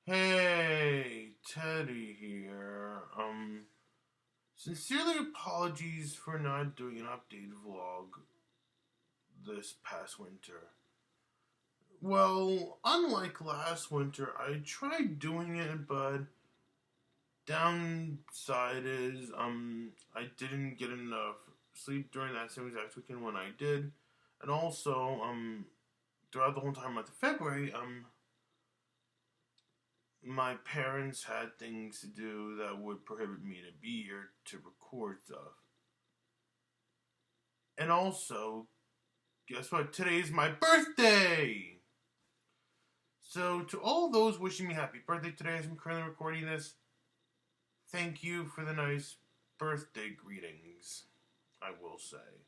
Hey, Teddy here. Sincerely apologies for not doing an updated vlog this past winter. Well, unlike last winter, I tried doing it, but downside is, I didn't get enough sleep during that same exact weekend when I did. And also, throughout the whole entire month of February, my parents had things to do that would prohibit me to be here to record stuff. And also, guess what? Today's my birthday! So, to all those wishing me happy birthday today as I'm currently recording this, thank you for the nice birthday greetings, I will say.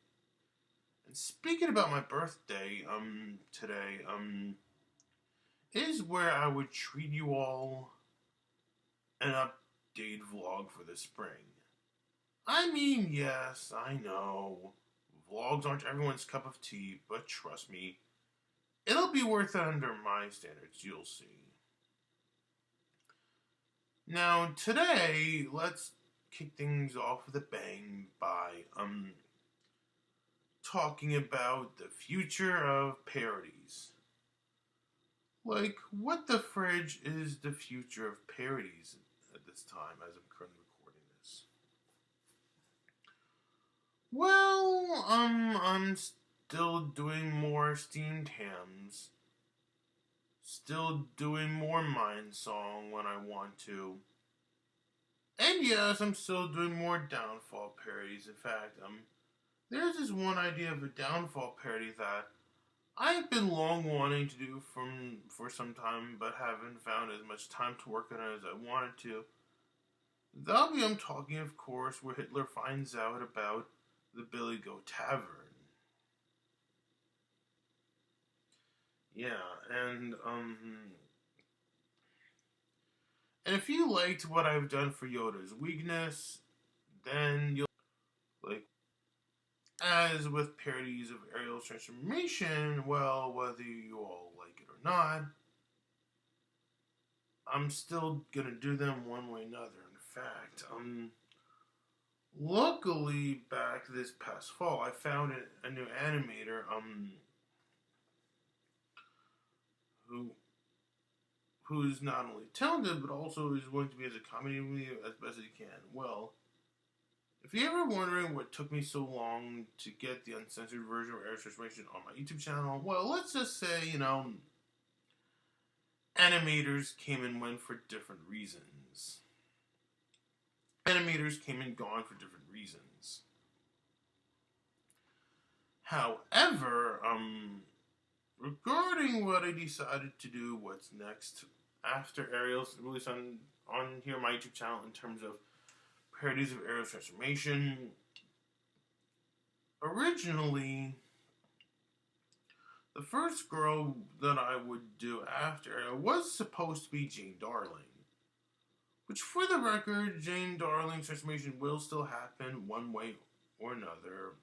And speaking about my birthday, today, is where I would treat you all an update vlog for the spring. I mean, yes, I know, vlogs aren't everyone's cup of tea, but trust me, it'll be worth it under my standards, you'll see. Now, today, let's kick things off with a bang by, talking about the future of parodies. Like, what the fridge is the future of parodies at this time as I'm currently recording this? Well, I'm still doing more steamed hams. Still doing more Mind Song when I want to. And yes, I'm still doing more Downfall parodies. In fact, there's this one idea of a Downfall parody that I've been long wanting to do for some time, but haven't found as much time to work on it as I wanted to. That'll be, I'm talking, of course, where Hitler finds out about the Billy Goat Tavern. Yeah, and if you liked what I've done for Yoda's weakness, then you'll like, as with parodies of Ariel's transformation, well, whether you all like it or not, I'm still gonna do them one way or another. In fact, luckily back this past fall, I found a new animator, who's not only talented but also is willing to be as a comedy with me as best as he can. Well, if you're ever wondering what took me so long to get the uncensored version of Ariel's transformation on my YouTube channel, well, let's just say, animators came and went for different reasons. Animators came and gone for different reasons. However, regarding what I decided to do, what's next after Ariel's release on here on my YouTube channel in terms of parodies of Ariel's transformation, originally, the first girl that I would do after Ariel was supposed to be Jane Darling. Which, for the record, Jane Darling's transformation will still happen one way or another.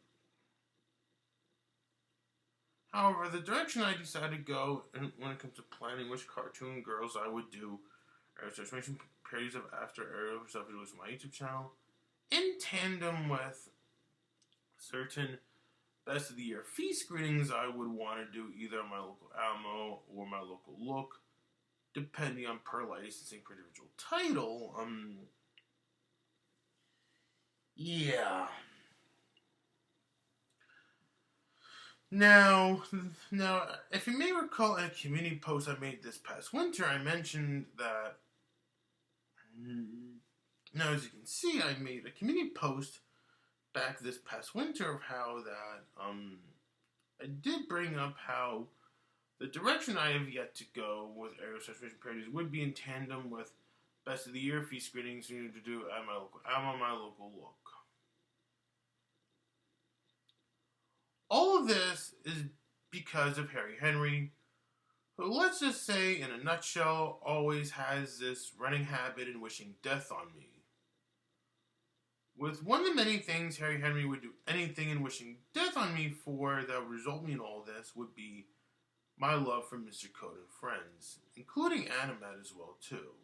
However, the direction I decided to go when it comes to planning which cartoon girls I would do Ariel's transformation parodies of after Ariel herself was on my YouTube channel, in tandem with certain Best of the Year feast screenings I would want to do either on my local Alamo or my local Look, depending on per licensing per individual title. Yeah. Now, if you may recall in a community post I made this past winter, I mentioned that. Now, as you can see, I made a community post back this past winter of how that I did bring up how the direction I have yet to go with Ariel's transformation parodies would be in tandem with Best of the Year feast screenings we need to do at my local Alamo, my local Look. All of this is because of Harry Henry, who, let's just say in a nutshell, always has this running habit in wishing death on me. With one of the many things Harry Henry would do anything in wishing death on me for that would result me in all this would be my love for Mr. Code and Friends, including Animat as well, too.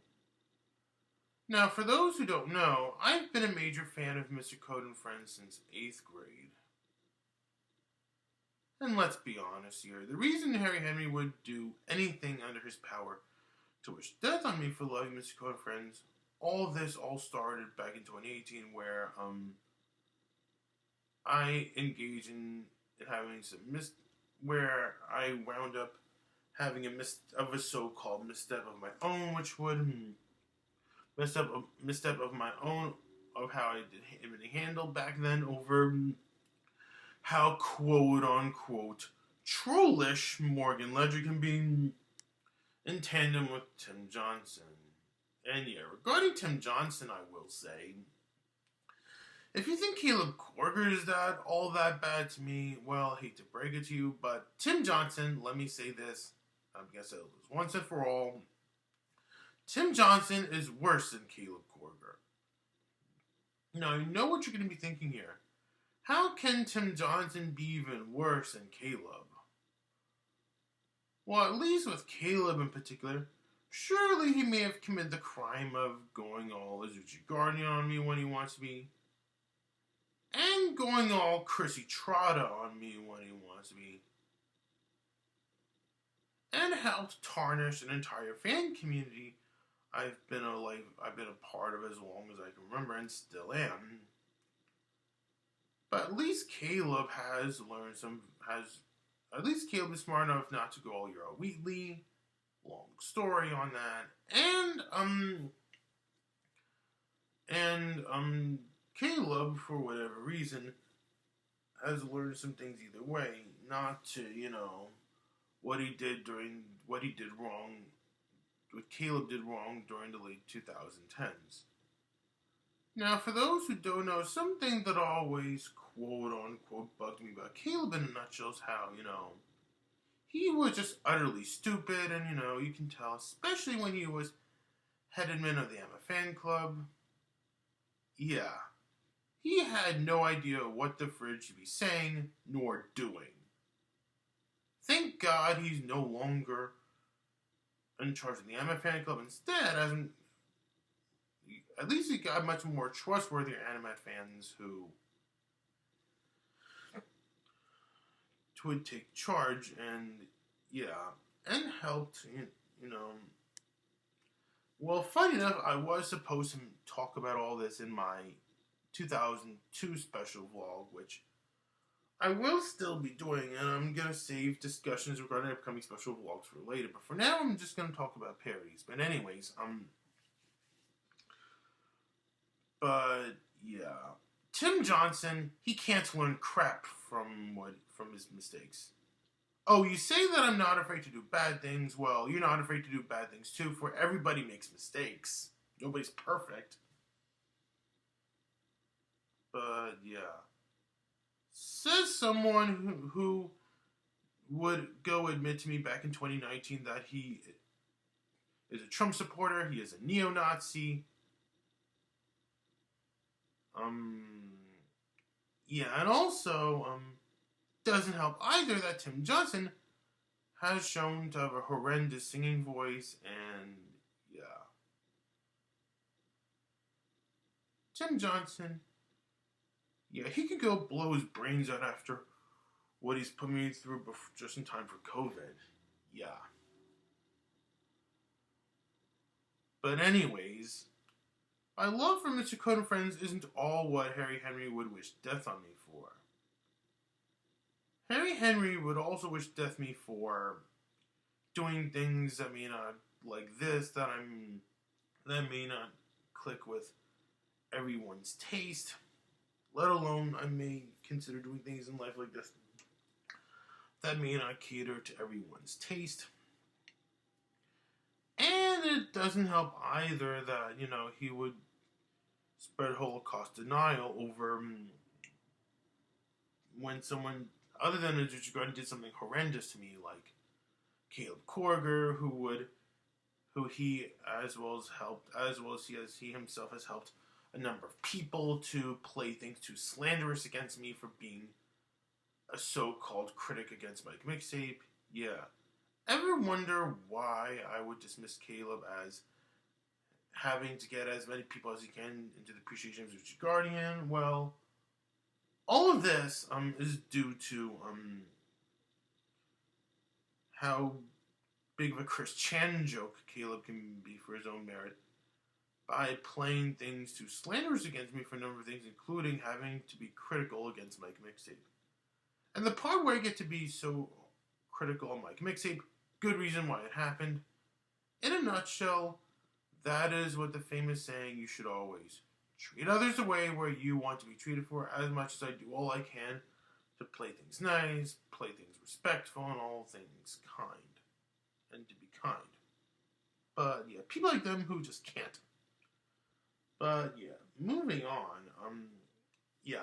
Now, for those who don't know, I've been a major fan of Mr. Code and Friends since 8th grade. And let's be honest here, the reason Harry Henry would do anything under his power to wish death on me for loving Mr. Code and Friends, all this started back in 2018 where I engaged in having where I wound up having a so-called misstep of my own, which would misstep of my own of how I did handle back then over how quote-unquote trollish Morgan Ledger can be in tandem with Tim Johnson. And yeah, regarding Tim Johnson, I will say, if you think Caleb Corger is all that bad to me, well, I hate to break it to you, but Tim Johnson, let me say this, I'm going to say this once and for all, Tim Johnson is worse than Caleb Corger. Now, you know what you're going to be thinking here. How can Tim Johnson be even worse than Caleb? Well, at least with Caleb in particular, surely he may have committed the crime of going all Azuchi Guardian on me when he wants to be, and going all Chrissy Trotta on me when he wants to be, and helped tarnish an entire fan community I've been a part of as long as I can remember and still am. But at least Caleb at least Caleb is smart enough not to go all Euro Wheatley. Long story on that. And Caleb, for whatever reason, has learned some things either way, not to, what Caleb did wrong during the late 2010s. Now, for those who don't know, something that always quote-unquote bugged me about Caleb in a nutshell is how, he was just utterly stupid, and, you can tell, especially when he was head admin of the Emma fan club. Yeah. He had no idea what the fridge should be saying, nor doing. Thank God he's no longer in charge of the Emma fan club. Instead, at least he got much more trustworthy Animat fans who would take charge and helped, Well, funny enough, I was supposed to talk about all this in my 2002 special vlog, which I will still be doing, and I'm going to save discussions regarding upcoming special vlogs for later. But for now, I'm just going to talk about parodies. But anyways, But, yeah. Tim Johnson, he can't learn crap from his mistakes. Oh, you say that I'm not afraid to do bad things? Well, you're not afraid to do bad things too, for everybody makes mistakes. Nobody's perfect. But, yeah. Says someone who would go admit to me back in 2019 that he is a Trump supporter, he is a neo-Nazi. And also, doesn't help either that Tim Johnson has shown to have a horrendous singing voice, and yeah. Tim Johnson, he could go blow his brains out after what he's put me through just in time for COVID. Yeah. But anyways, my love for Mr. Code and Friends isn't all what Harry Henry would wish death on me for. Harry Henry would also wish death me for doing things that may not like this, that may not click with everyone's taste, let alone I may consider doing things in life like this that may not cater to everyone's taste. And it doesn't help either that, he would spread Holocaust denial over when someone other than Andrus did something horrendous to me, like Caleb Corger, who he he himself has helped a number of people to play things too slanderous against me for being a so-called critic against Mike Mixtape. Yeah. Ever wonder why I would dismiss Caleb as having to get as many people as he can into the appreciation of his guardian? Well, all of this is due to how big of a Chris Chan joke Caleb can be for his own merit by playing things to slanders against me for a number of things, including having to be critical against Mike Mixtape. And the part where I get to be so critical on Mike Mixtape, good reason why it happened. In a nutshell, that is what the famous saying, you should always treat others the way where you want to be treated for, as much as I do all I can to play things nice, play things respectful, and all things kind. And to be kind. But yeah, people like them who just can't. But yeah, moving on, yeah.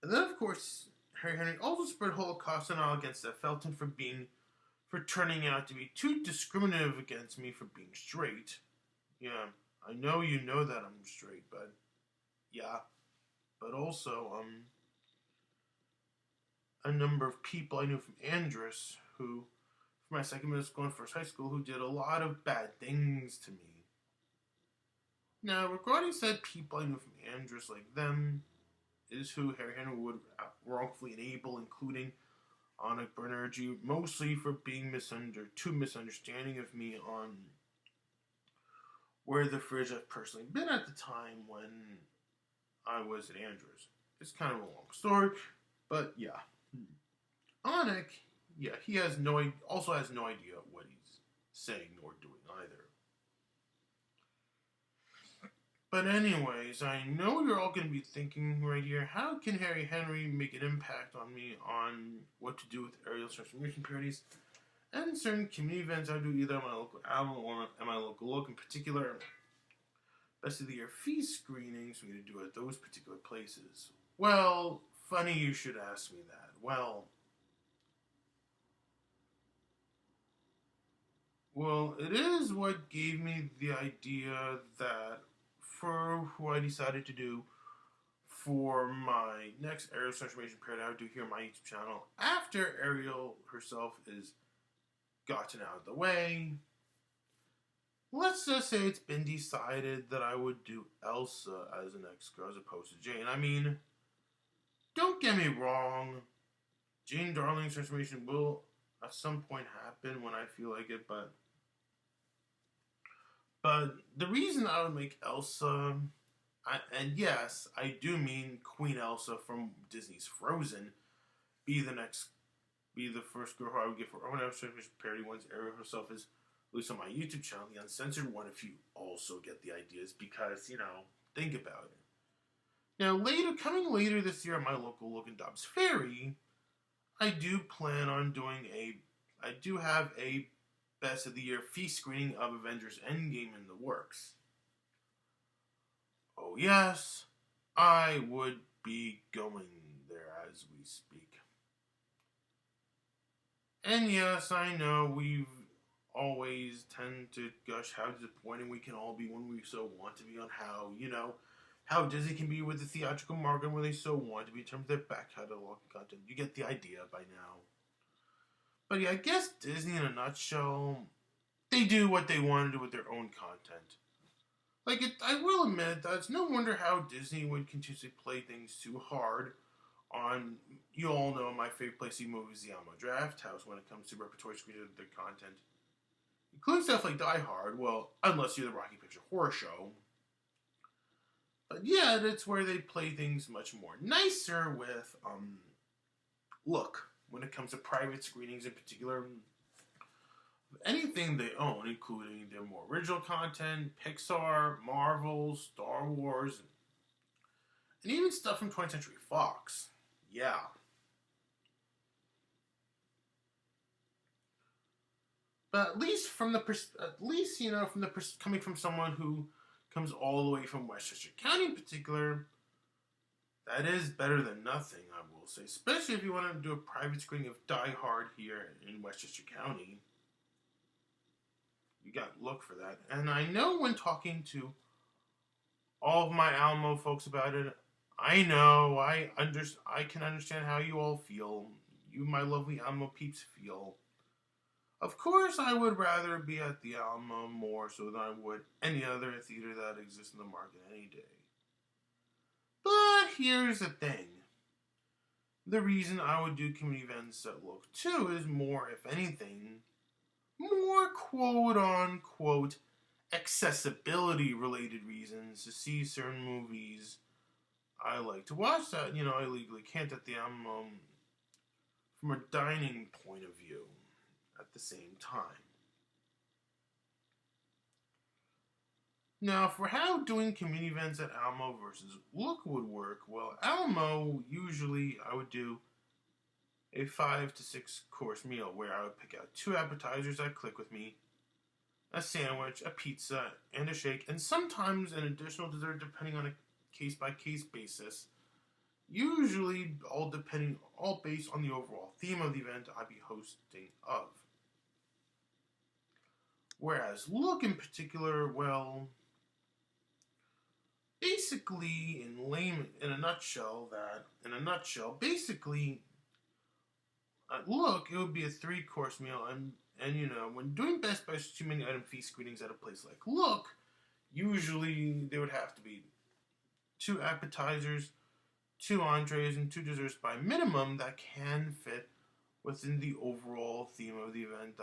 And then of course, Harry Henry also spread Holocaust denial against Felton for turning out to be too discriminative against me for being straight. Yeah, I know you know that I'm straight, but yeah. But also, a number of people I knew from Andrus who, from my second middle school and first high school, who did a lot of bad things to me. Now, regarding said people I knew from Andrus like them, is who Harry Henry would wrongfully enable, including Anik Banerjee, mostly for being too misunderstanding of me on where the fridge I've personally been at the time when I was at Andrus. It's kind of a long story, but yeah. Anik, yeah, he also has no idea what he's saying or doing either. But anyways, I know you're all going to be thinking right here, how can Harry Henry make an impact on me on what to do with aerial transformation parodies and certain community events I do either at my local album or at my local look, in particular Best of the Year feast screenings we're going to do at those particular places. Well, funny you should ask me that. Well, it is what gave me the idea that for who I decided to do for my next Ariel transformation parody I would do here on my YouTube channel after Ariel herself is gotten out of the way. Let's just say it's been decided that I would do Elsa as the next girl as opposed to Jane. I mean, don't get me wrong, Jane Darling's transformation will at some point happen when I feel like it, but the reason I would make Elsa, and yes, I do mean Queen Elsa from Disney's Frozen, be the first girl who I would get for own transformation parody once Ariel herself is released on my YouTube channel, the uncensored one, if you also get the ideas, because, think about it. Now, coming later this year at my local look in Dobbs Ferry, I do have a Best of the Year feast screening of Avengers Endgame in the works. Oh yes, I would be going there as we speak. And yes, I know we've always tend to gush how disappointing we can all be when we so want to be on how Disney can be with the theatrical market when they so want to be in terms of their back catalog content. You get the idea by now. But yeah, I guess Disney in a nutshell, they do what they want to do with their own content. I will admit that it's no wonder how Disney would continuously play things too hard on, you all know my favorite place to see movies, the Alamo Draft House, when it comes to repertory screening of their content. Including stuff like Die Hard, well, unless you're the Rocky Picture Horror Show. But yeah, that's where they play things much more nicer with, look, when it comes to private screenings in particular, anything they own, including their more original content, Pixar, Marvel, Star Wars, and even stuff from 20th Century Fox. Yeah. But coming from someone who comes all the way from Westchester County in particular, that is better than nothing, I will say. Especially if you want to do a private screening of Die Hard here in Westchester County. You got to look for that. And I know when talking to all of my Alamo folks about it, I know, I can understand how you all feel. You, my lovely Alamo peeps, feel. Of course, I would rather be at the Alamo more so than I would any other theater that exists in the market any day. But here's the thing. The reason I would do community events at Look 2 is more, if anything, more quote unquote accessibility related reasons to see certain movies I like to watch that, I legally can't at the Alamo from a dining point of view at the same time. Now, for how doing community events at Alamo versus Look would work, well, Alamo, usually I would do a 5 to 6 course meal where I would pick out 2 appetizers that click with me, a sandwich, a pizza, and a shake, and sometimes an additional dessert depending on a case by case basis. Usually all based on the overall theme of the event I'd be hosting of. Whereas Look in particular, well, basically in a nutshell, basically at Look it would be a 3-course meal, and when doing Best Buy's too many item feast screenings at a place like Look, usually there would have to be 2 appetizers, 2 entrees, and 2 desserts by minimum that can fit within the overall theme of the event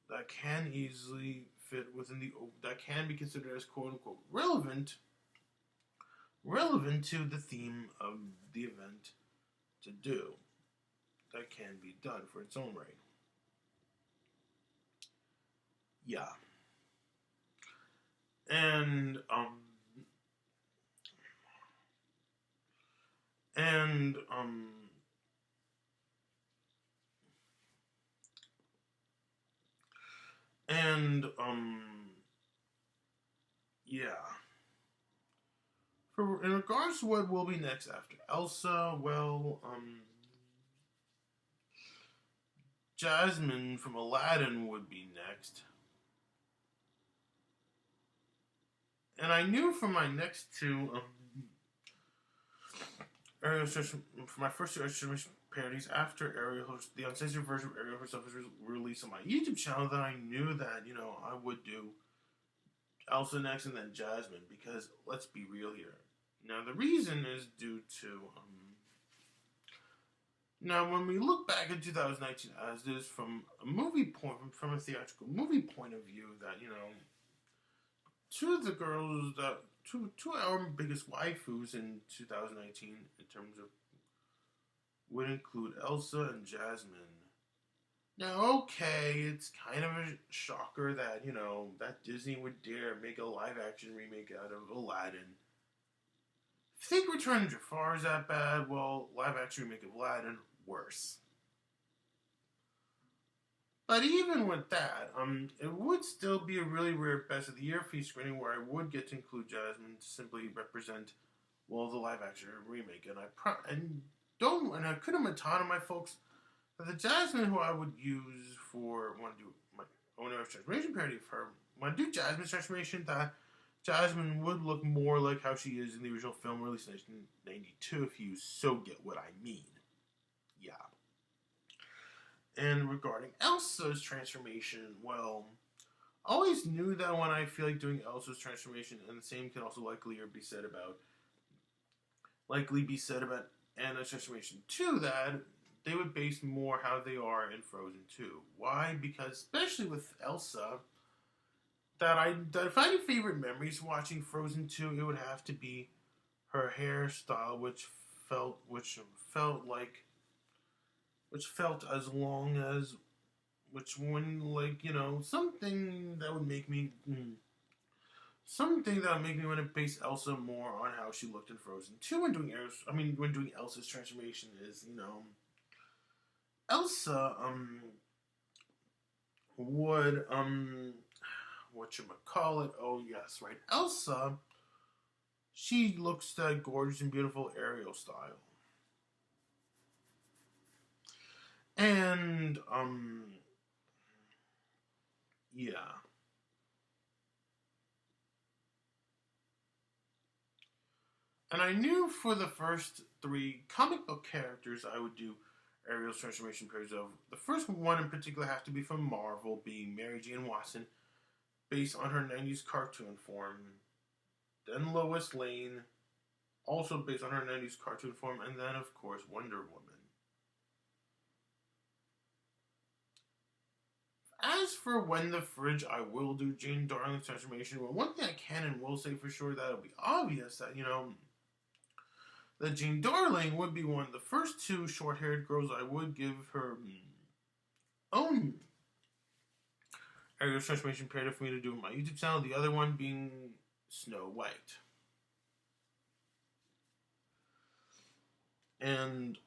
that can easily fit that can be considered as quote unquote relevant to the theme of the event to do. That can be done for its own right. Yeah. And yeah. In regards to what will be next after Elsa, well, Jasmine from Aladdin would be next. And I knew from my next 2 Ariel for my first parodies after Ariel host the uncensored version of Ariel herself was released on my YouTube channel that I knew that I would do Elsa next and then Jasmine, because let's be real here. Now the reason is due to now when we look back at 2019 as this from a theatrical movie point of view, that 2 of the girls that 2 our biggest waifus in 2019 in terms of would include Elsa and Jasmine. Now, okay, it's kind of a shocker that, that Disney would dare make a live-action remake out of Aladdin. If you think Return of Jafar is that bad, well, live-action remake of Aladdin, worse. But even with that, it would still be a really rare Best of the Year feast screening where I would get to include Jasmine to simply represent, well, the live-action remake. And I couldn't matana my folks that the Jasmine who I would use for when I do my own transformation parody of her, when I do Jasmine's transformation, that Jasmine would look more like how she is in the original film released in 1992, if you so get what I mean. Yeah. And regarding Elsa's transformation, well, I always knew that when I feel like doing Elsa's transformation, and the same can also likely be said about Anna's transformation too, that they would base more how they are in Frozen 2. Why? Because especially with Elsa, that if I had favorite memories watching Frozen 2, it would have to be her hairstyle, which felt as long as, something that would make me want to base Elsa more on how she looked in Frozen 2 when doing Elsa's transformation is, Elsa, would, whatchamacallit, oh yes, right, Elsa, she looks that gorgeous and beautiful Ariel style. And, yeah. And I knew for the first 3 comic book characters I would do Ariel's transformation periods of. The first one in particular has to be from Marvel, being Mary Jane Watson, based on her 90s cartoon form. Then Lois Lane, also based on her 90s cartoon form. And then, of course, Wonder Woman. As for When the Fridge, I will do Jane Darling's transformation. Well, one thing I can and will say for sure that it'll be obvious that, that Jane Darling would be one of the first two short-haired girls I would give her own Ariel's transformation period for me to do on my YouTube channel. The other one being Snow White. And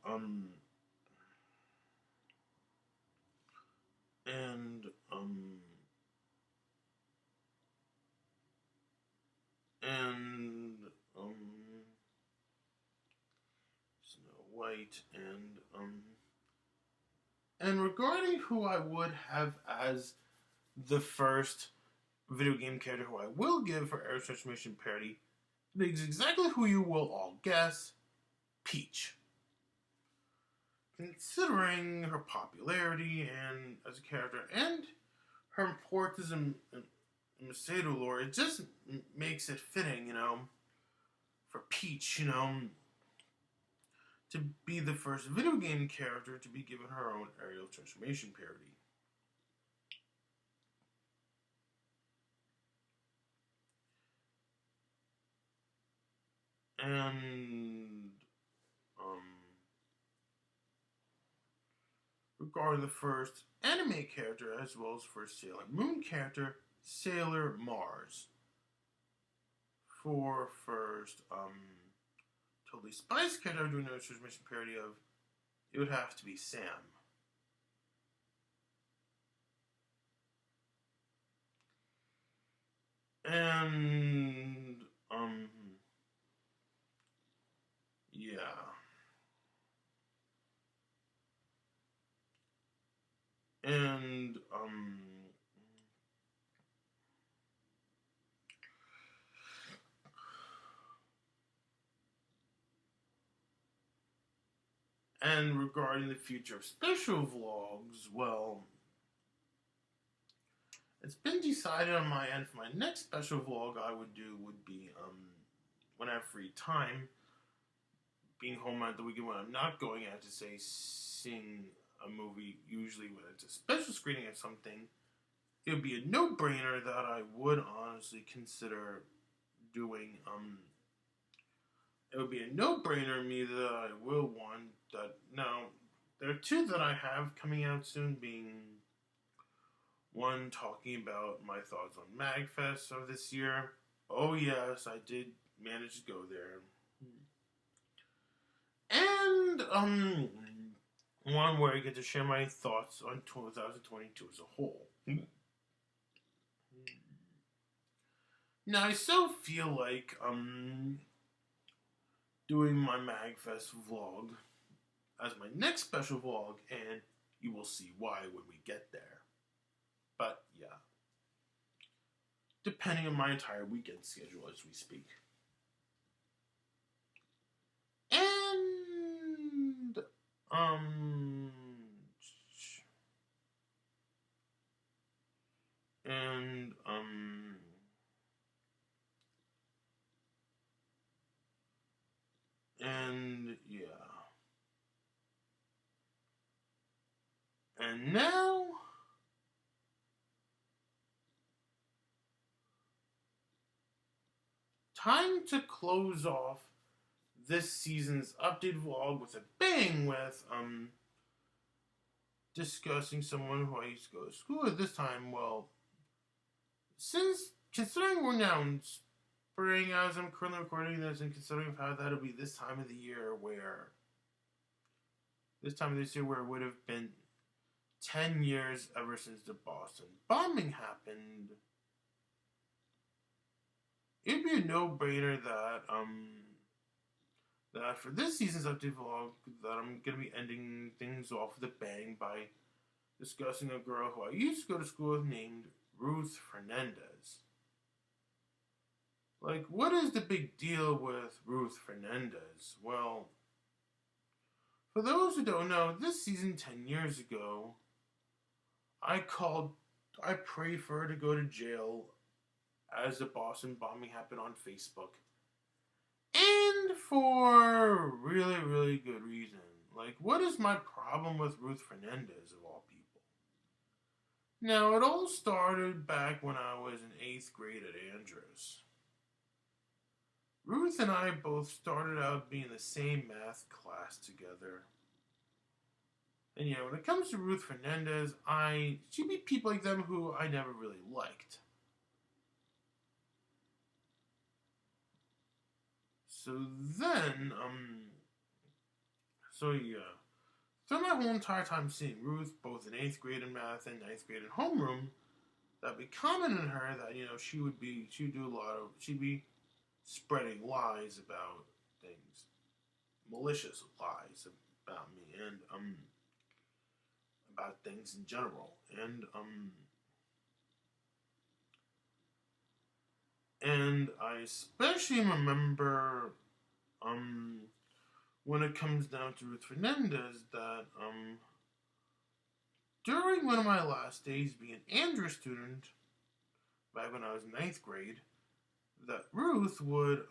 Snow White and regarding who I would have as the first video game character who I will give for Ariel's transformation parody, it is exactly who you will all guess: Peach. Considering her popularity and as a character and her importance in Macedo lore, it just makes it fitting, for Peach, to be the first video game character to be given her own Ariel transformation parody. And regarding the first anime character as well as first Sailor Moon character, Sailor Mars. For first Totally Spice character I'm doing a transmission parody of, it would have to be Sam. And yeah. And and regarding the future of special vlogs, well, it's been decided on my end for my next special vlog I would do would be when I have free time, being home at the weekend when I'm not going out to say seeing a movie, usually when it's a special screening of something, it would be a no-brainer that I would honestly consider doing. It would be a no-brainer to me that I will want that. Now, there are two that I have coming out soon, being one talking about my thoughts on MagFest of this year. Oh yes, I did manage to go there. And one where I get to share my thoughts on 2022 as a whole. Now, I still feel like doing my MagFest vlog as my next special vlog, and you will see why when we get there. But yeah, depending on my entire weekend schedule as we speak. And yeah. And now time to close off this season's update vlog with a bang with discussing someone who I used to go to school with this time. Well, considering we're now in spring as I'm currently recording this, and considering how that'll be this time of the year where it would have been 10 years ever since the Boston bombing happened, it'd be a no-brainer that that for this season's update vlog, that I'm going to be ending things off with a bang by discussing a girl who I used to go to school with named Ruth Fernandez. Like, what is the big deal with Ruth Fernandez? Well, For those who don't know, this season 10 years ago, I prayed for her to go to jail as the Boston bombing happened on Facebook. And for really, really good reason. Like, what is my problem with Ruth Fernandez, of all people? Now, it all started back when I was in 8th grade at Andrus. Ruth and I both started out being in the same math class together. And when it comes to Ruth Fernandez, she beat people like them who I never really liked. So then, through my whole entire time seeing Ruth, both in 8th grade in math and 9th grade in homeroom, that'd be common in her that, she'd be spreading lies about things, malicious lies about me, and, about things in general, and I especially remember, when it comes down to Ruth Fernandez, that, during one of my last days being an Andrus student, back when I was in 9th grade, that Ruth would,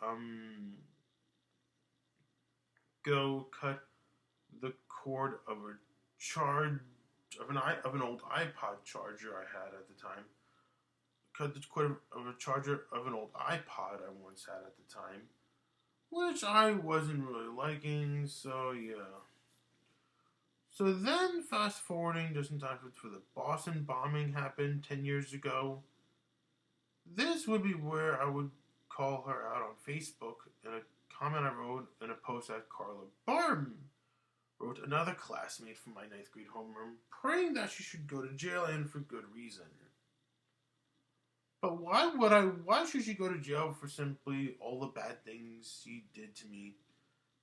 go cut the cord of an old iPod charger I had at the time. Cut the cord of a charger of an old iPod I once had at the time, which I wasn't really liking, so yeah. So then, fast forwarding just in time for the Boston bombing happened 10 years ago, this would be where I would call her out on Facebook in a comment I wrote in a post that Carla Barton wrote, another classmate from my 9th grade homeroom, praying that she should go to jail, and for good reason. But why should she go to jail for simply all the bad things she did to me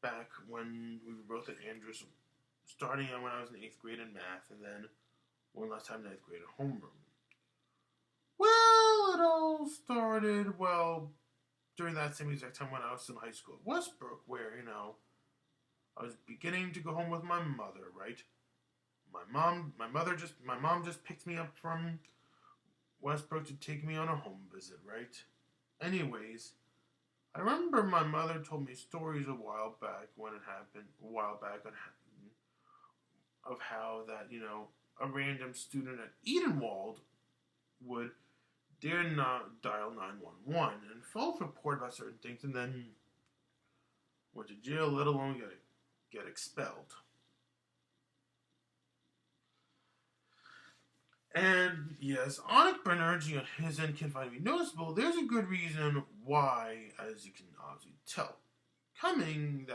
back when we were both at Andrus, starting out when I was in 8th grade in math, and then one last time 9th grade at homeroom? Well, it all started, during that same exact time when I was in high school at Westbrook, where, I was beginning to go home with my mother, right? My mom just picked me up from Westbrook to take me on a home visit, right? Anyways, I remember my mother told me stories a while back of how that, a random student at Edenwald would dare not dial 911 and false report about certain things, and then went to jail, let alone get expelled. And yes, Onik Banerjee on his end can find me noticeable. There's a good reason why, as you can obviously tell, coming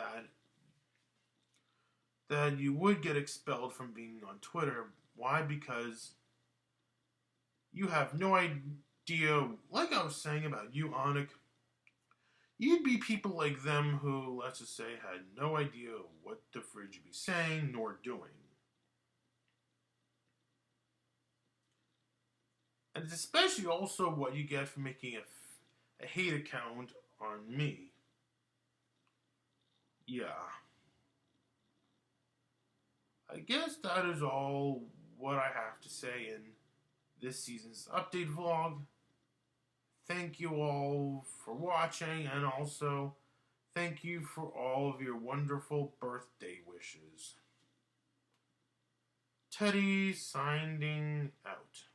that you would get expelled from being on Twitter. Why? Because you have no idea, like I was saying about you, Onik, you'd be people like them who, let's just say, had no idea what the fridge you'd be saying nor doing. And it's especially also what you get for making a hate account on me. Yeah. I guess that is all what I have to say in this season's update vlog. Thank you all for watching, and also thank you for all of your wonderful birthday wishes. Teddy signing out.